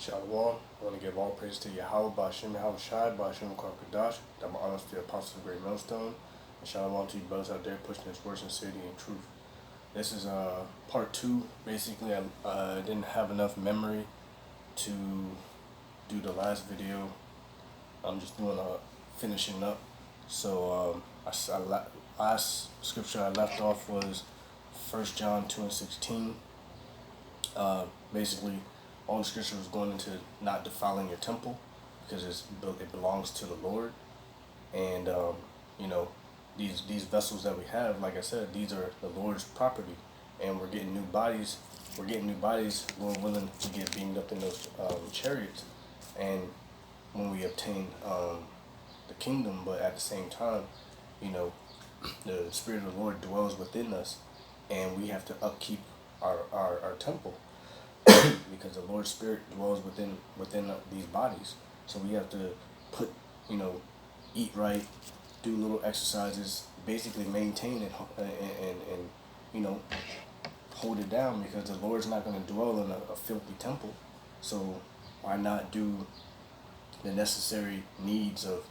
Shalom. I want to give all praise to Yahweh, Ba'ashem, Yahweh Shai, Ba'ashem, Kadash. That my honors to the Apostle of the Great Millstone. And shalom to you brothers out there pushing this word, sincerity, and truth. This is part two. Basically, I didn't have enough memory to do the last video. I'm just doing finishing up. So last scripture I left off was 1 John 2:16. Basically, all the scripture was going into not defiling your temple because it belongs to the Lord, and these vessels that we have, like I said, these are the Lord's property, and we're getting new bodies. We're getting new bodies. Lord willing to get beamed up in those chariots, and when we obtain the kingdom, but at the same time, you know, the Spirit of the Lord dwells within us, and we have to upkeep our temple because the Lord's Spirit dwells within these bodies. So we have to put, eat right, do little exercises, basically maintain it and hold it down, because the Lord's not going to dwell in a filthy temple. So why not do the necessary needs of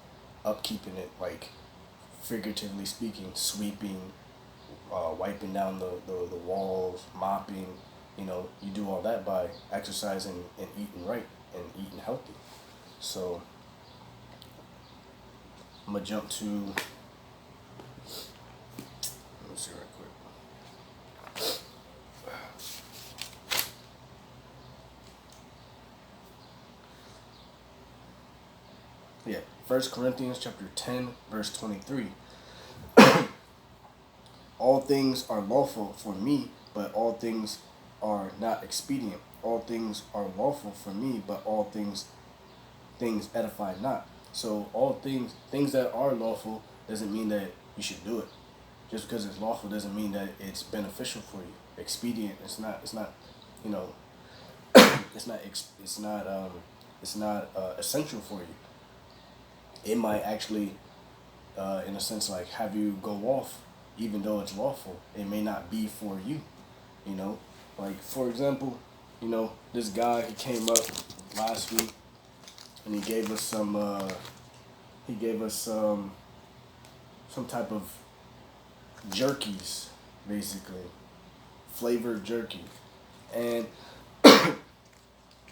upkeeping it, like figuratively speaking, sweeping, wiping down the walls, mopping. You do all that by exercising and eating right and eating healthy. So I'm gonna jump to, let me see right quick. Yeah, 1 Corinthians chapter 10, verse 23. All things are lawful for me, but all things are not expedient. All things are lawful for me, but all things edify not. So all things that are lawful doesn't mean that you should do it. Just because it's lawful doesn't mean that it's beneficial for you. Expedient, it's not, you know, it's not essential for you. It might actually, in a sense, like have you go off, even though it's lawful. It may not be for you. Like for example, this guy, he came up last week and he gave us some type of jerkies, basically flavored jerky, and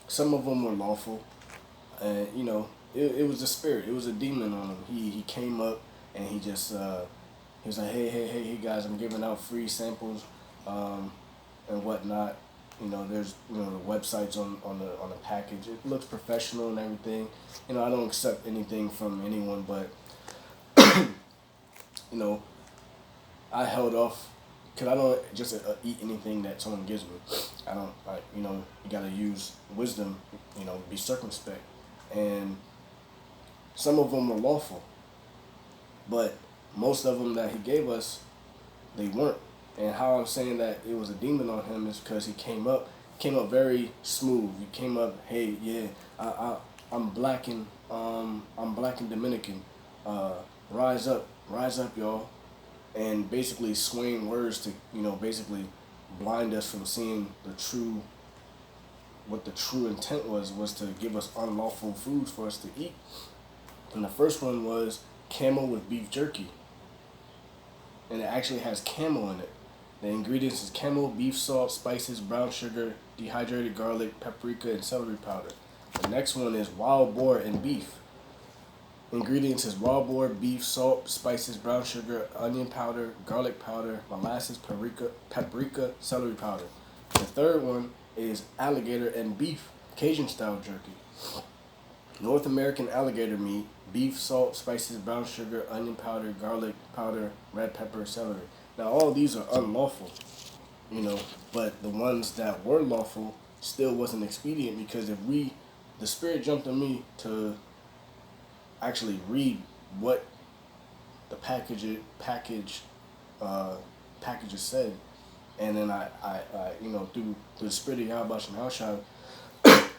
some of them were lawful, and it was a spirit, it was a demon on him. He came up and he just he was like, hey guys, I'm giving out free samples, and whatnot. There's the websites on the package. It looks professional and everything. I don't accept anything from anyone, but I held off because I don't just eat anything that someone gives me. I don't. You gotta use wisdom. Be circumspect, and some of them were lawful, but most of them that he gave us, they weren't. And how I'm saying that it was a demon on him is because he came up very smooth. He came up, hey, yeah, I'm black and Dominican. Rise up, y'all, and basically swaying words to basically blind us from seeing what the true intent was to give us unlawful foods for us to eat. And the first one was camel with beef jerky, and it actually has camel in it. The ingredients is camel, beef salt, spices, brown sugar, dehydrated garlic, paprika, and celery powder. The next one is wild boar and beef. Ingredients is wild boar, beef, salt, spices, brown sugar, onion powder, garlic powder, molasses, paprika, celery powder. The third one is alligator and beef, Cajun style jerky. North American alligator meat, beef, salt, spices, brown sugar, onion powder, garlic powder, red pepper, celery. Now all these are unlawful, but the ones that were lawful still wasn't expedient, because the Spirit jumped on me to actually read what the packages said, and then I through the Spirit of Yahweh Shemashah,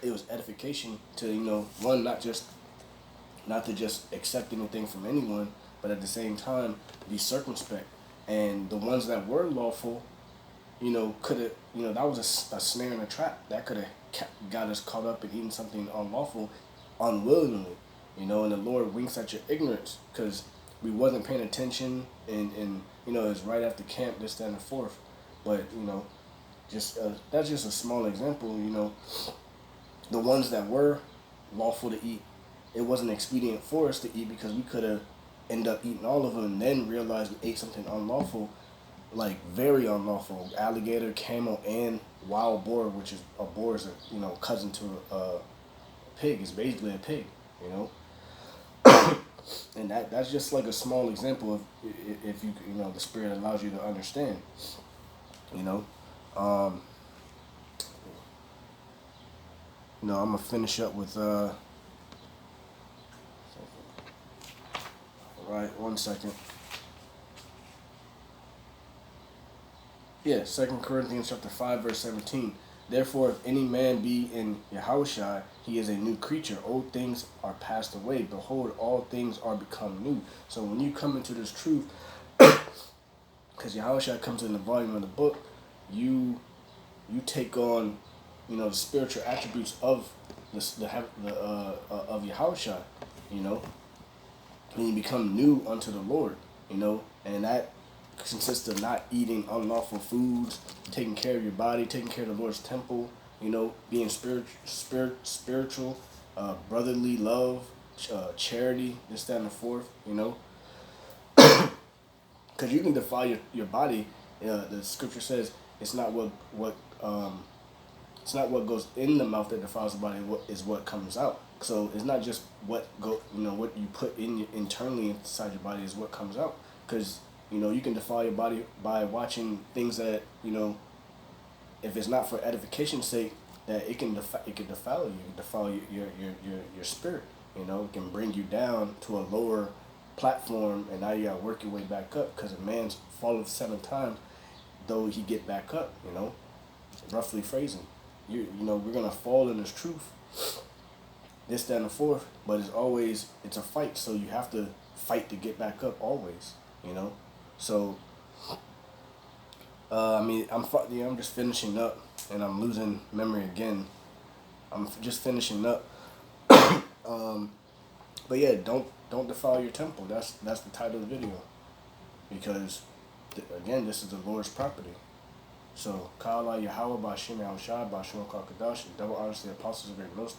it was edification to one, not to just accept anything from anyone, but at the same time be circumspect. And the ones that were lawful, could have, that was a snare and a trap that could have got us caught up in eating something unlawful, unwillingly, you know, and the Lord winks at your ignorance because we wasn't paying attention, and you know, it's right after camp, this, that, and the fourth. But you know, just that's just a small example. You know, the ones that were lawful to eat, it wasn't expedient for us to eat because we could have ended up eating all of them and then realized we ate something unlawful, like very unlawful. Alligator, camel, and wild boar, which is a boar is a, you know, cousin to a pig. It's basically a pig, you know. And that's just like a small example of if you, you know, the Spirit allows you to understand, you know. Um, you know, I'm gonna finish up with right, 1 second. Yeah, 2 Corinthians chapter 5 verse 17. Therefore, if any man be in Yahushua, he is a new creature. Old things are passed away. Behold, all things are become new. So when you come into this truth, because Yahushua comes in the volume of the book, you take on, you know, the spiritual attributes of of Yahushua, you know, and you become new unto the Lord, you know, and that consists of not eating unlawful foods, taking care of your body, taking care of the Lord's temple, you know, being spiritual, brotherly love, charity, this, that, and the fourth, you know, because you can defile your body. The scripture says it's not it's not what goes in the mouth that defiles the body. What is what comes out. So it's not just what you put in internally inside your body is what comes out. Because you know you can defile your body by watching things that, you know, if it's not for edification's sake, that it can defile you, defile your spirit. You know, it can bring you down to a lower platform, and now you gotta work your way back up. Because a man's fallen 7 times, though he get back up. You know, roughly phrasing. You know, we're gonna fall in this truth, this, that, and the fourth. But it's a fight. So you have to fight to get back up always. You know, so. I mean, I'm just finishing up, and I'm losing memory again. I'm just finishing up. But yeah, don't defile your temple. That's the title of the video, because again, this is the Lord's property. So, Ka'ala Yahweh Ba'Shem Yahushua Ba'Shem Kakadash, double honors to the apostles of Great Millstone.